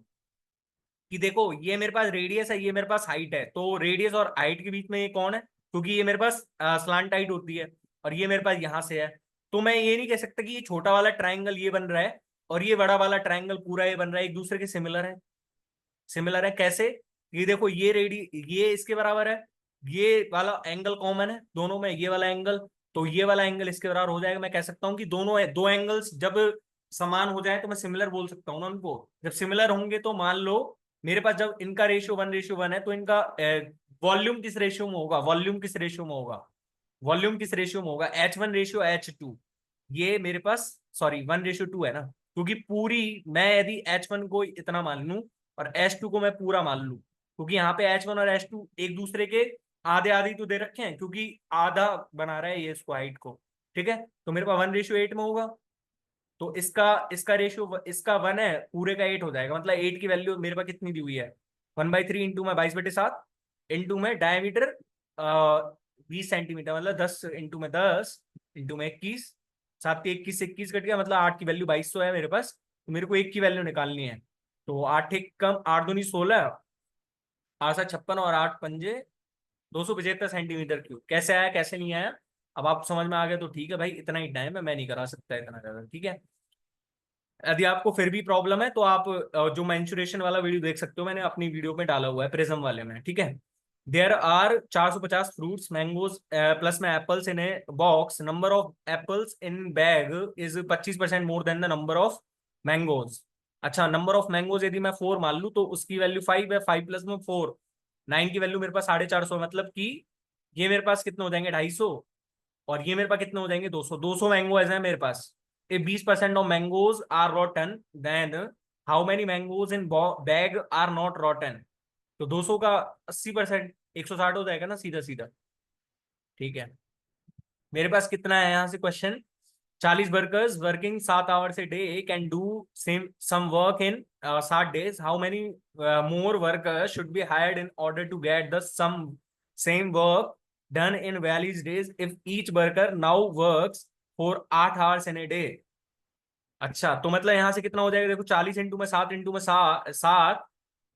कि देखो ये मेरे पास रेडियस है, ये मेरे पास हाइट है, तो रेडियस और हाइट के बीच में ये कौन है, क्योंकि ये मेरे पास स्लांट हाइट होती है और ये मेरे पास यहां से है। तो मैं ये नहीं कह सकता कि ये छोटा वाला ट्राइंगल ये बन रहा है और ये बड़ा वाला ट्राइंगल पूरा ये बन रहा है, एक दूसरे के सिमिलर है। सिमिलर है कैसे? ये देखो ये ये इसके बराबर है, ये वाला एंगल कॉमन है दोनों में, ये वाला एंगल, तो ये वाला एंगल इसके बराबर हो जाएगा। मैं कह सकता हूँ कि दोनों दो एंगल्स जब समान हो जाए तो मैं सिमिलर बोल सकता हूँ ना उनको। जब सिमिलर होंगे तो मान लो मेरे पास जब इनका रेशियो 1:1 है तो इनका वॉल्यूम किस रेशियो में होगा, वॉल्यूम किस रेशियो में होगा, वॉल्यूम किस रेशियो में होगा, H1:H2। ये मेरे पास सॉरी 1:2 है ना, क्योंकि पूरी मैं यदि H1 को इतना मान लूं और H2 को मैं पूरा मान लूं, क्योंकि यहाँ पे H1 और H2 एक दूसरे के आधे आधे तो दे रखे हैं, क्योंकि आधा बना रहा है ये इसको हाइट को। ठीक है, तो मेरे पास 1:8 में होगा। तो इसका इसका रेशियो इसका 1 है, पूरे का 8 हो जाएगा। मतलब 8 की वैल्यू मेरे पास कितनी दी हुई है, 1/3 इंटू में 22/7 इंटू में डायमीटर 20 सेंटीमीटर, मतलब 10 इंटू में 10 इंटू में 21, 7 21 21 कट गया, मतलब 8 की वैल्यू 2200 है मेरे पास। तो मेरे को 1 की वैल्यू निकालनी है। तो 8 एक कम 8 दूनी 16, 8 7 56 और 8 पंजे 275 सेंटीमीटर क्यूब। कैसे आया कैसे नहीं आया, अब आप समझ में आ गया तो ठीक है भाई, इतना ही टाइम है, मैं नहीं करा सकता इतना ज्यादा। ठीक है, यदि आपको फिर भी प्रॉब्लम है तो आप जो मेंसुरेशन वाला वीडियो देख सकते हो, मैंने अपनी वीडियो में डाला हुआ है प्रिज्म वाले में। ठीक है, there are 450 fruits mangoes plus में apples in a box, number of apples in bag is 25% more than the number of mangoes. अच्छा, नंबर ऑफ मैंगोज यदि मैं 4 मान लूँ तो उसकी वैल्यू 5 है, 5 प्लस में 4, 9 की वैल्यू मेरे पास 450, मतलब कि ये मेरे पास कितने हो जाएंगे 250, और ये मेरे पास कितने हो जाएंगे 200। 200 मैंगो ऐसे हैं मेरे पास। if 20% of mangoes are rotten, then how many mangoes in bag are not rotten? तो 200 का 80% 160 हो जाएगा ना सीधा सीधा। ठीक है, मेरे पास कितना है यहाँ से question, 40 workers working 7 hours a day can do same some work in 7 days, how many more workers should be hired in order to get the some same work done in valleys days if each worker now works for 8 hours in a day. अच्छा, तो मतलब यहां से कितना हो जाएगा, देखो 40 इंटू में 7 इंटू में 7,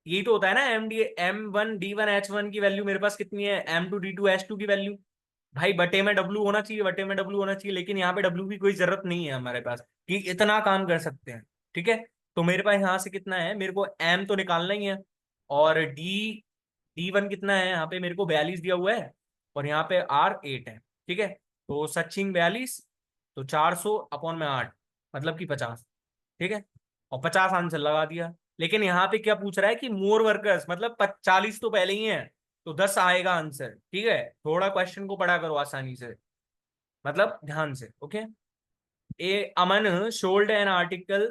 यही तो होता है ना M1D1H1 की वैल्यू मेरे पास कितनी है, M2D2H2 की वैल्यू। भाई बटे में W होना चाहिए, बटे में W होना चाहिए, लेकिन यहाँ पे W की कोई जरूरत नहीं है हमारे पास कि इतना काम कर सकते हैं। ठीक है, तो मेरे पास यहाँ से कितना है, मेरे को M तो निकालना ही है, और D1 कितना है, यहाँ पे मेरे को 42 दिया हुआ है, और यहाँ पे R 8 है। ठीक है, तो सचिन 42, तो 400/8, मतलब कि 50। ठीक है, और 50 आंसर लगा दिया। लेकिन यहाँ पे क्या पूछ रहा है कि मोर वर्कर्स, मतलब 40 तो पहले ही है, तो 10 आएगा आंसर। ठीक है, थोड़ा क्वेश्चन को पढ़ा करो आसानी से, मतलब ध्यान से। Okay, a Aman sold an article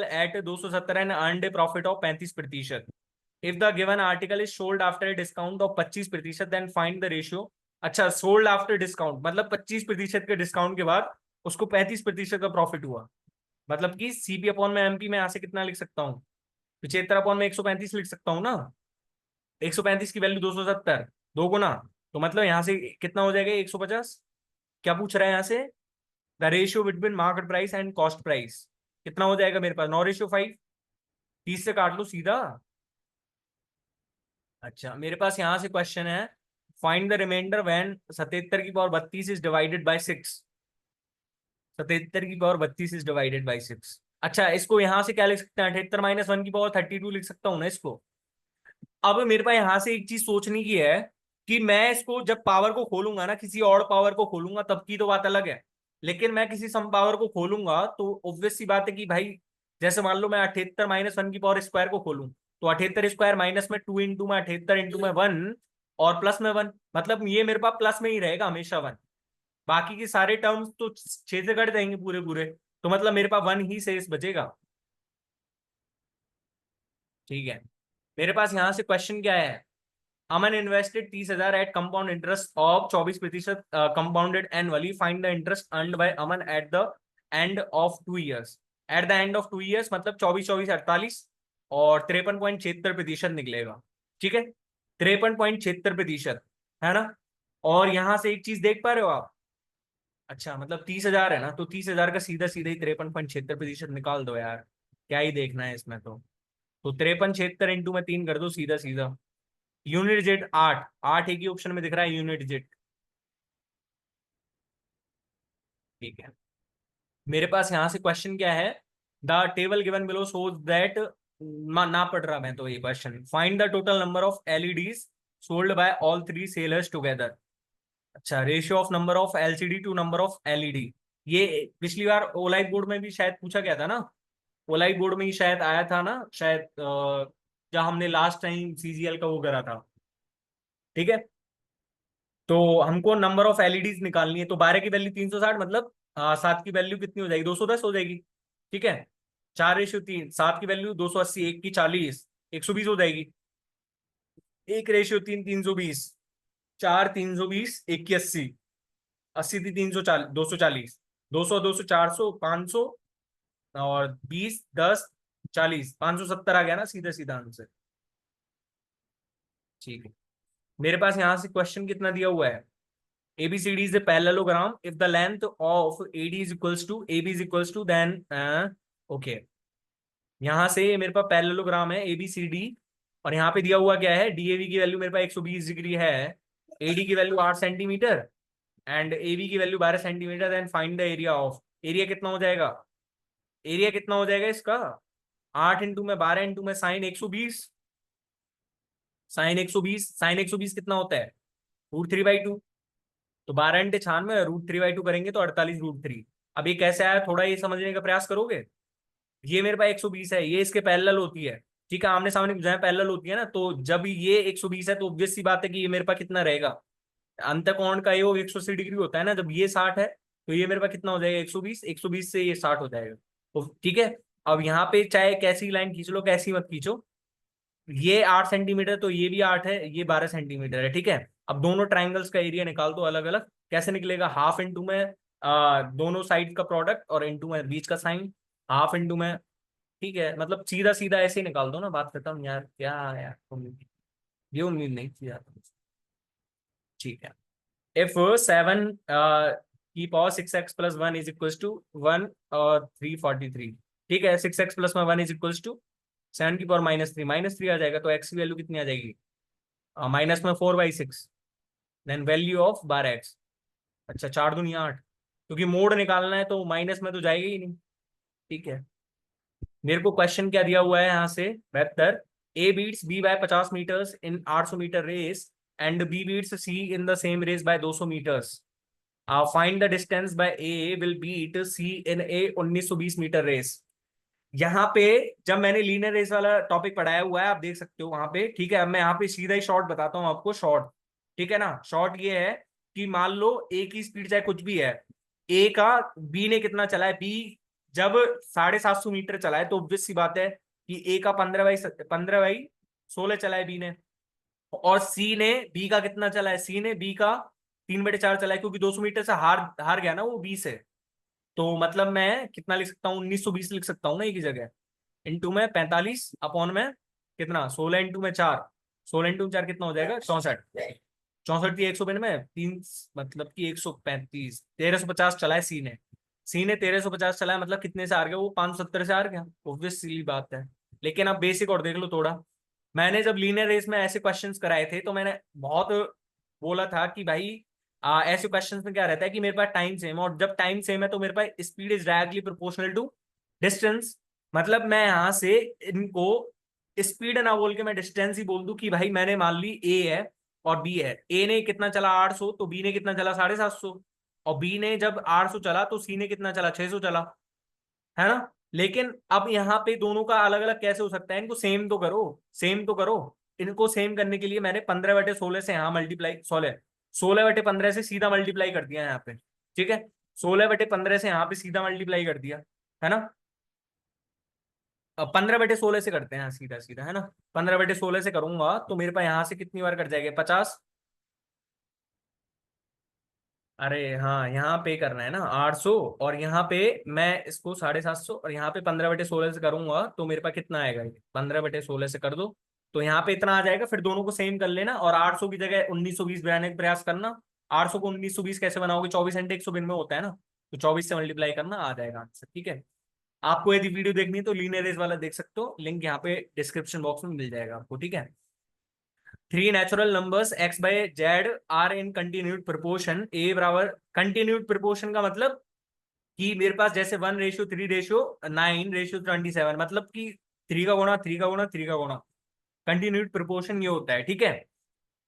at 270 and earned a profit of 35%। If the given article is sold after discount of 25%, then find the ratio. अच्छा, सोल्ड आफ्टर डिस्काउंट मतलब 25% के डिस्काउंट के बाद उसको 35% का प्रॉफिट हुआ, मतलब कि सीपी अपॉन में एमपी में यहां से कितना लिख सकता हूँ, 75 अपॉन में 135 लिख सकता हूँ ना। 135 की वैल्यू 270, दो गुना, तो मतलब यहां से कितना हो जाएगा 150। क्या पूछ रहा है यहाँ से, the ratio between market price and cost price कितना हो जाएगा मेरे पास, 9:5। 30 से काट लो सीधा। अच्छा, मेरे पास यहां से क्वेश्चन है, फाइंड द रिमाइंडर व्हेन 77 की पावर 32 इज डिवाइडेड बाय 6। 77 की पावर 32 इज डिवाइडेड बाय 6। अच्छा, इसको यहां से क्या लिख सकते हैं, 78 - 1 की पावर 32 लिख सकता हूँ ना इसको। अब मेरे पास यहां से एक चीज सोचने की है कि मैं इसको जब पावर को खोलूंगा ना, किसी और पावर को खोलूंगा तब की तो बात अलग है, लेकिन मैं किसी सम पावर को खोलूंगा तो ऑब्वियस सी बात है कि भाई, जैसे मान लो मैं 78 - 1 की पावर स्क्वायर को खोलूं, तो 78 स्क्वायर माइनस में 2 इंटू में 78 इंटू में 1 और प्लस में 1, मतलब ये मेरे पास प्लस में ही रहेगा हमेशा 1। बाकी के सारे टर्म्स तो 6 से कट जाएंगे पूरे पूरे, तो मतलब मेरे पास 1 ही शेष बचेगा। ठीक है, मेरे पास यहां से क्वेश्चन क्या है, Aman invested 30,000 at compound interest of 24% compounded annually, find the interest earned by Aman at the end of 2 years. At the end of 2 years मतलब 24 24 48, और 53.76% निकलेगा। ठीक है, 53.76% है ना। और यहां से एक चीज देख पा रहे हो आप, अच्छा मतलब 30,000 है ना, तो 30,000 का सीधा सीधा ही 53.76% निकाल दो यार। क्या ही देखना है इसमें तो 53 76 इंटू में 3 कर दो सीधा सीधा। यूनिट डिजिट 8, 8 एक ही ऑप्शन में दिख रहा है यूनिट डिजिट। ठीक है, मेरे पास यहाँ से क्वेश्चन क्या है। The table given below shows that, ना पढ़ रहा मैं तो ये question, find the total number of LEDs sold by all three sellers together. अच्छा, ratio of number of LCD to number of LED. ये पिछली बार ओलाइट बोर्ड में भी शायद पूछा गया था ना। ओलाइट बोर्ड में ही शायद आया था ना शायद, जब हमने लास्ट टाइम सीजीएल का वो करा था। ठीक है, तो हमको नंबर ऑफ एलईडीज निकालनी है। तो 12 की वैल्यू 360, मतलब 7 की वैल्यू कितनी हो जाएगी, 210 हो जाएगी। ठीक है, 4:3, 7 की वैल्यू 280, 1 की 40, 120 हो जाएगी। 1:3, 320, 4 320, 1 की 80, 80 थी 340, 240, 200 200 400 500, और 20 10 40, 570 आ गया ना सीधा सीधा आंसर। ठीक है, मेरे पास यहां से क्वेश्चन कितना दिया हुआ है। ABCD is a parallelogram if the length of AD is equals to AB is equals to then okay, यहां से मेरे पास पैरेललोग्राम है ABCD, और यहाँ पे दिया हुआ क्या है, DAV की वैल्यू मेरे पास 120 डिग्री है, AD की वैल्यू 8 सेंटीमीटर एंड AB की value 12 centimetre. Then find the area of, area कितना हो जाएगा, एरिया कितना हो जाएगा इसका, 8 इंटू में 12 इंटू में साइन 120, साइन 120 कितना होता है, √3/2। तो 12 × 96, √3/2 करेंगे तो 48√3। अब ये कैसे आया, थोड़ा ये समझने का प्रयास करोगे। ये मेरे पास 120 है, ये इसके पैरेलल होती है। ठीक है, आमने सामने भुजाएं पैरेलल होती है ना, तो जब ये 120 है तो ऑब्वियस सी बात है कि ये मेरे पास कितना रहेगा, अंतःकोण का योग 180 डिग्री होता है ना। जब ये 60 है तो ये मेरे पास कितना हो जाएगा, 120, 120 से ये 60 हो जाएगा। तो ठीक है, अब यहाँ पे चाहे कैसी लाइन खींच लो, कैसी मत खींचो, ये 8 सेंटीमीटर तो ये भी 8 है, ये 12 सेंटीमीटर है। ठीक है, अब दोनों ट्राइंगल्स का एरिया निकाल दो अलग अलग। कैसे निकलेगा, हाफ इंटू में दोनों साइड का प्रोडक्ट और इंटू में बीच का साइन, हाफ इंटू में। ठीक है, मतलब सीधा सीधा ऐसे ही निकाल दो ना, बात खत्म यार, क्या यार ये उम्मीद नहीं थी यार। ठीक है, इफ 7 की power 6x+1 is equal to 1 और 343। ठीक है, 6x+1 इज इक्वल टू 7 की पावर -3 आ जाएगा, तो x की वैल्यू कितनी आ जाएगी, माइनस में 4/6। देन वैल्यू ऑफ 12x, अच्छा 4×2 = 8, क्योंकि मोड निकालना है तो माइनस में तो जाएगा ही नहीं। ठीक है, मेरे को क्वेश्चन क्या दिया हुआ है यहाँ से, बेहतर, A beats B by 50 metres in 800 metre race and B beats C in the same race by 200 metres. Find the distance by A will beat C in a 1920 metre race. यहाँ पे जब मैंने लीनियर रेस वाला टॉपिक पढ़ाया हुआ है, आप देख सकते हो वहां पे। ठीक है, अब मैं यहाँ पे सीधा ही शॉर्ट बताता हूँ आपको, शॉर्ट। ठीक है ना, शॉर्ट ये है कि मान लो ए की स्पीड चाहे कुछ भी है, ए का बी ने कितना चला है, बी जब 750 मीटर चला है तो ऑब्वियस सी बात है कि ए का 15/16 चला है बी ने, और सी ने बी का कितना चला है, सी ने बी का 3/4 चला है, क्योंकि 200 मीटर से हार हार गया ना वो बी से। तो मतलब मैं कितना लिख सकता हूँ, 1920 लिख सकता हूँ ना एक ही जगह, इंटू में 45 अपॉन में कितना, 16 इंटू में 4, 16 इंटू में 4 कितना हो जाएगा, 64। 64 की 192 तीन, मतलब कि 135, 1350 चला है सी ने। सी ने 1350 चला है, मतलब कितने से हार गया वो, 570 से हार गया, ऑब्वियस सी बात है। लेकिन अब बेसिक और देख लो थोड़ा। मैंने जब लीनियर रेस में ऐसे क्वेश्चंस कराए थे तो मैंने बहुत बोला था कि भाई ऐसे क्वेश्चंस में क्या रहता है कि मेरे पास टाइम सेम है, और जब टाइम सेम है तो मेरे पास speed is directly proportional to distance. मतलब मैं यहां से इनको स्पीड ना बोल के मैं डिस्टेंस ही बोल दूं कि भाई मैंने मान ली ए है और बी है, ए ने कितना चला 800 तो बी ने कितना चला 750, और बी ने जब 800 चला तो सी ने कितना चला 600 चला, है ना। लेकिन अब यहाँ पे दोनों का अलग अलग कैसे हो सकता है, इनको सेम तो करो, सेम तो करो। इनको सेम करने के लिए मैंने 15/16 से यहाँ मल्टीप्लाई, 16 16/15 से सीधा मल्टीप्लाई कर दिया यहाँ पे। ठीक है, 16/15 से यहाँ पे सीधा मल्टीप्लाई कर दिया, है ना। अब 15/16 से करते हैं, हाँ, सीधा सीधा, है ना। 15/16 से करूंगा तो मेरे पास यहाँ से कितनी बार कट जाएगा, 50। अरे हाँ, यहाँ पे करना है ना 800, और यहाँ पे मैं इसको 750, और यहाँ पे 15/16 से करूंगा तो मेरे पास कितना आएगा, 15/16 से कर दो तो यहाँ पे इतना आ जाएगा। फिर दोनों को सेम कर लेना, और 800 की जगह 1920 बनाने का प्रयास करना। 800 को 1920 कैसे बनाओगे, 24 घंटे 100 दिन में होता है ना, तो 24 से मल्टीप्लाई करना, आ जाएगा आंसर। ठीक है, आपको यदि वीडियो देखनी है तो लीनियर रेस वाला देख सकते हो, लिंक यहाँ पे डिस्क्रिप्शन बॉक्स में मिल जाएगा आपको। ठीक है, three natural numbers X by Z are in continued proportion ए बराबर, कंटिन्यूड प्रोपोर्शन का मतलब कि मेरे पास जैसे 1:3:9:27, मतलब कि 3 का गुणा 3 का गुणा 3 का गुणा, कंटिन्यूड प्रोपोर्शन ये होता है। ठीक है,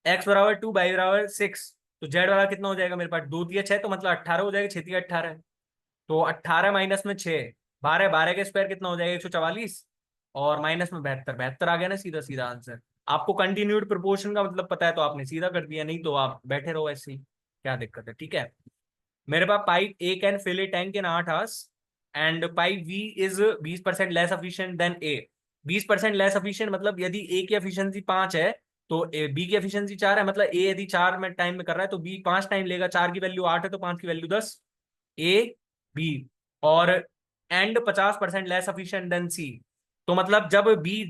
एक्स बराबर 2, बाई बराबर 6, तो जेड वाला कितना हो जाएगा मेरे पास, 2×3=6, तो मतलब 18 हो जाएगा, 6×3=18, तो 18 माइनस में 6 12, 12 के स्क्वायर कितना हो जाएगा 144, और माइनस में 72, 72 आ गया ना, सीधा सीधा आंसर। आपको कंटिन्यूड प्रोपोर्शन का मतलब पता है तो आपने सीधा कर दिया, नहीं तो आप बैठे रहो ऐसे ही, क्या दिक्कत है। ठीक है, मेरे पास pipe A can fill a tank in 8 hours and pipe B is 20% less efficient than A. 20% less efficient मतलब यदि ए की एफिशिएंसी 5 है तो बी की एफिशिएंसी 4 है, मतलब ए यदि 4 में टाइम में कर रहा है तो बी 5 टाइम लेगा, 4 की वैल्यू 8 है तो 5 की वैल्यू 10, ए बी। और एंड 50% लेस एफिशिएंट देन सी, तो मतलब जब बी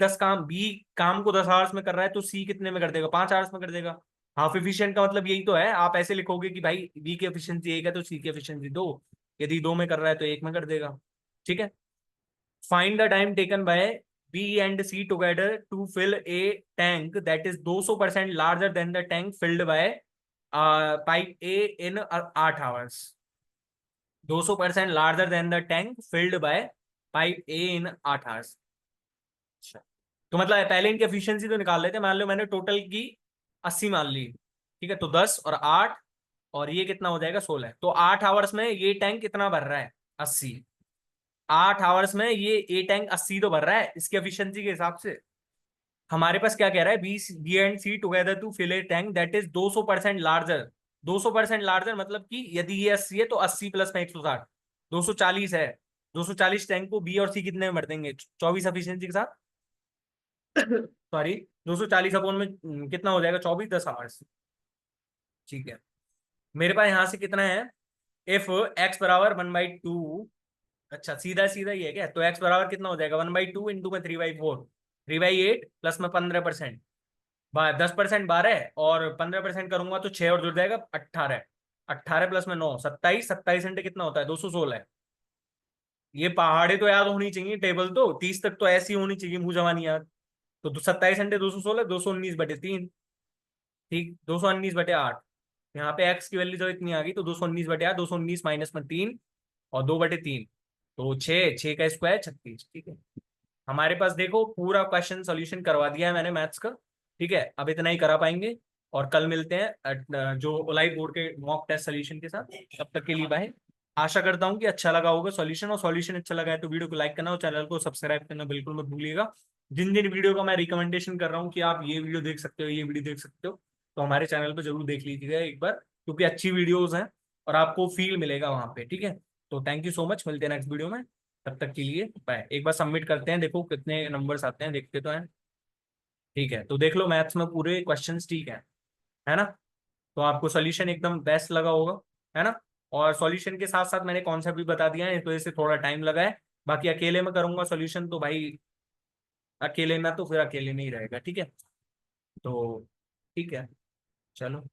काम को 10 आवर्स में कर रहा है तो सी कितने में कर देगा, 5 आवर्स में कर देगा। हाफ एफिशिएंट का मतलब यही तो है, आप ऐसे लिखोगे कि भाई बी की एफिशिएंसी 1 है तो सी की एफिशिएंसी 2, यदि 2 में कर रहा है तो 1 में कर देगा। ठीक है, find the time taken by B and C together to fill a tank that is 200% larger than the tank filled by pipe A in 8 hours. 200% larger than the tank filled by pipe A in 8 hours. अच्छा, तो मतलब पहले इनकी एफिशिएंसी तो निकाल लेते हैं, मान लो मैंने टोटल की 80 मान ली, ठीक है, तो 10 और 8 और ये कितना हो जाएगा 16, तो 8 आवर्स में ये टैंक कितना भर रहा है 80, 8 आवर्स में ये ए टैंक 80 तो भर रहा है इसकी एफिशिएंसी के हिसाब से। हमारे पास क्या कह रहा है, B and C together to fill a tank that is 200% larger. 200% larger मतलब कि यदि ये 80 है तो 80 प्लस में 160, 240 है। 240 टैंक को बी और सी कितने में भर देंगे, 24 एफिशिएंसी के साथ सॉरी, 240 अपॉन में कितना हो जाएगा 24, 10 आवर्स। ठीक है, मेरे पास यहां से कितना है, इफ एक्स बराबर 1/2, अच्छा सीधा सीधा ही है क्या, तो एक्स बराबर कितना हो जाएगा 1/2 इंटू में 3/4, 3/8 प्लस में 15%, 10% 12 और 15% करूंगा तो 6 और जुड़ जाएगा 18, 18 प्लस में 9 27, 27 घंटे कितना होता है 216 है। ये पहाड़े तो याद होनी चाहिए, टेबल तो 30 तक तो ऐसी होनी चाहिए मुंह जवानी याद। तो 27 घंटे 216, 219/3, ठीक, 219/8, यहाँ पे एक्स की वैल्यू जो इतनी आ गई तो 219/8, 219 माइनस में 3 और 2/3, तो 6, 6 का स्क्वायर 36। ठीक है, हमारे पास देखो पूरा क्वेश्चन सॉल्यूशन करवा दिया है मैंने मैथ्स का। ठीक है, अब इतना ही करा पाएंगे और कल मिलते हैं जो ओलाई बोर्ड के मॉक टेस्ट सॉल्यूशन के साथ। तब तक के लिए बाय। आशा करता हूँ कि अच्छा लगा होगा सॉल्यूशन, और सॉल्यूशन अच्छा लगा है तो वीडियो को लाइक करना और चैनल को सब्सक्राइब करना बिल्कुल मत भूलिएगा। जिन जिन वीडियो का मैं रिकमेंडेशन कर रहा हूँ कि आप ये वीडियो देख सकते हो, ये वीडियो देख सकते हो, तो हमारे चैनल पर जरूर देख लीजिएगा एक बार, क्योंकि अच्छी वीडियोज हैं और आपको फील मिलेगा वहां पे। ठीक है, तो थैंक यू सो मच, मिलते हैं नेक्स्ट वीडियो में, तब तक के लिए बाय। एक बार सबमिट करते हैं, देखो कितने नंबर्स आते हैं, देखते तो हैं। ठीक है, तो देख लो मैथ्स में पूरे क्वेश्चंस ठीक है ना, तो आपको सॉल्यूशन एकदम बेस्ट लगा होगा, है ना। और सॉल्यूशन के साथ साथ मैंने कॉन्सेप्ट भी बता दिया है, इस वजह से थोड़ा टाइम लगा है। बाकी अकेले में करूंगा सॉल्यूशन तो भाई, अकेले में तो फिर अकेले में ही रहेगा। ठीक है, तो ठीक है, चलो।